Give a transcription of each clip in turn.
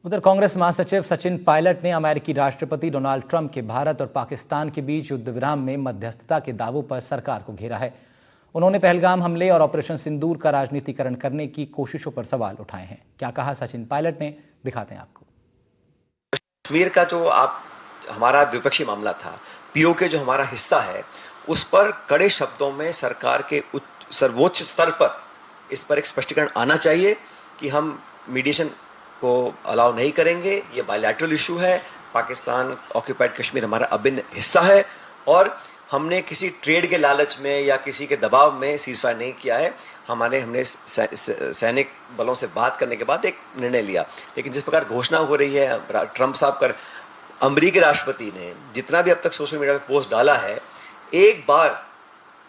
उधर कांग्रेस महासचिव सचिन पायलट ने अमेरिकी राष्ट्रपति डोनाल्ड ट्रंप के भारत और पाकिस्तान के बीच युद्ध विराम में मध्यस्थता के दावों पर सरकार को घेरा है। उन्होंने पहलगाम हमले और ऑपरेशन सिंदूर का राजनीतिकरण करने की कोशिशों पर सवाल उठाए हैं। क्या कहा सचिन पायलट ने, दिखाते हैं आपको। कश्मीर का जो हमारा द्विपक्षीय मामला था, पीओके जो हमारा हिस्सा है, उस पर कड़े शब्दों में सरकार के सर्वोच्च स्तर पर इस पर एक स्पष्टीकरण आना चाहिए कि हम मीडिएशन को अलाउ नहीं करेंगे। ये बायलैटरल इशू है। पाकिस्तान ऑक्यूपाइड कश्मीर हमारा अभिन्न हिस्सा है और हमने किसी ट्रेड के लालच में या किसी के दबाव में सीज़फायर नहीं किया है। हमने सैनिक बलों से बात करने के बाद एक निर्णय लिया। लेकिन जिस प्रकार घोषणा हो रही है, ट्रंप साहब का, अमेरिकी राष्ट्रपति ने जितना भी अब तक सोशल मीडिया पे पोस्ट डाला है, एक बार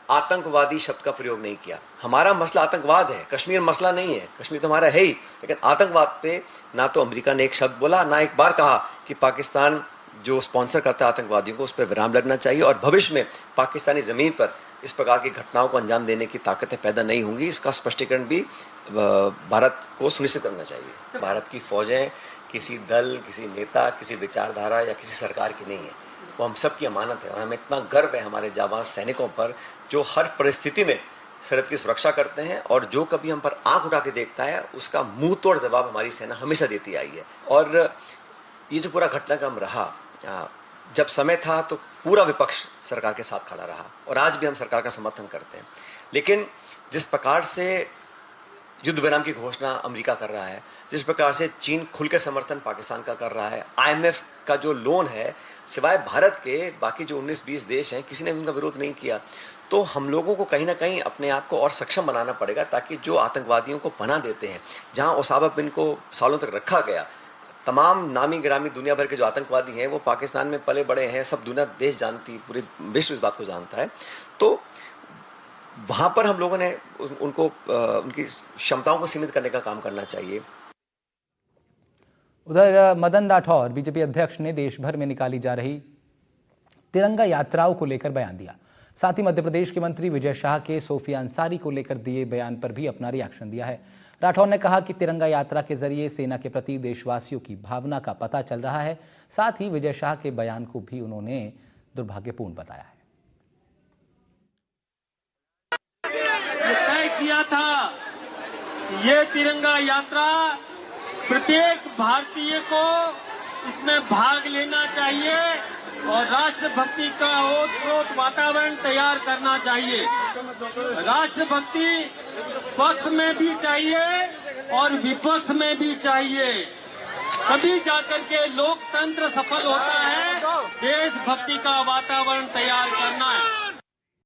आतंकवादी शब्द का प्रयोग नहीं किया। हमारा मसला आतंकवाद है, कश्मीर मसला नहीं है। कश्मीर तो हमारा है ही, लेकिन आतंकवाद पे ना तो अमेरिका ने एक शब्द बोला, ना एक बार कहा कि पाकिस्तान जो स्पॉन्सर करता है आतंकवादियों को, उस पर विराम लगना चाहिए और भविष्य में पाकिस्तानी ज़मीन पर इस प्रकार की घटनाओं को अंजाम देने की ताकतें पैदा नहीं होंगी। इसका स्पष्टीकरण भी भारत को सुनिश्चित करना चाहिए। भारत की फ़ौजें किसी दल, किसी नेता, किसी विचारधारा या किसी सरकार की नहीं है, वो हम सब की अमानत है और हमें इतना गर्व है हमारे जाबाज सैनिकों पर जो हर परिस्थिति में सरहद की सुरक्षा करते हैं और जो कभी हम पर आंख उठा के देखता है उसका मुंह तोड़ जवाब हमारी सेना हमेशा देती आई है। और ये जो पूरा घटनाक्रम रहा, जब समय था तो पूरा विपक्ष सरकार के साथ खड़ा रहा और आज भी हम सरकार का समर्थन करते हैं। लेकिन जिस प्रकार से युद्ध विराम की घोषणा अमेरिका कर रहा है, जिस प्रकार से चीन खुल के समर्थन पाकिस्तान का कर रहा है, IMF का जो लोन है, सिवाय भारत के बाकी जो 19-20 देश हैं, किसी ने उनका विरोध नहीं किया। तो हम लोगों को कहीं ना कहीं अपने आप को और सक्षम बनाना पड़ेगा ताकि जो आतंकवादियों को पनाह देते हैं, जहां ओसामा बिन को सालों तक रखा गया, तमाम नामी गिरामी दुनिया भर के जो आतंकवादी हैं वो पाकिस्तान में पले बड़े हैं, सब दुनिया देश जानती, पूरे विश्व इस बात को जानता है। तो वहाँ पर हम लोगों ने उनको उनकी क्षमताओं को सीमित करने का काम करना चाहिए। उधर मदन राठौर बीजेपी अध्यक्ष ने देश भर में निकाली जा रही तिरंगा यात्राओं को लेकर बयान दिया। साथ ही मध्य प्रदेश के मंत्री विजय शाह के सोफिया अंसारी को लेकर दिए बयान पर भी अपना रिएक्शन दिया है। राठौर ने कहा कि तिरंगा यात्रा के जरिए सेना के प्रति देशवासियों की भावना का पता चल रहा है। साथ ही विजय शाह के बयान को भी उन्होंने दुर्भाग्यपूर्ण बताया है। तय किया था कि ये तिरंगा यात्रा प्रत्येक भारतीय को इसमें भाग लेना चाहिए और राष्ट्रभक्ति का ओतप्रोत वातावरण तैयार करना चाहिए। राष्ट्रभक्ति पक्ष में भी चाहिए और विपक्ष में भी चाहिए, तभी जाकर के लोकतंत्र सफल होता है। देशभक्ति का वातावरण तैयार करना है।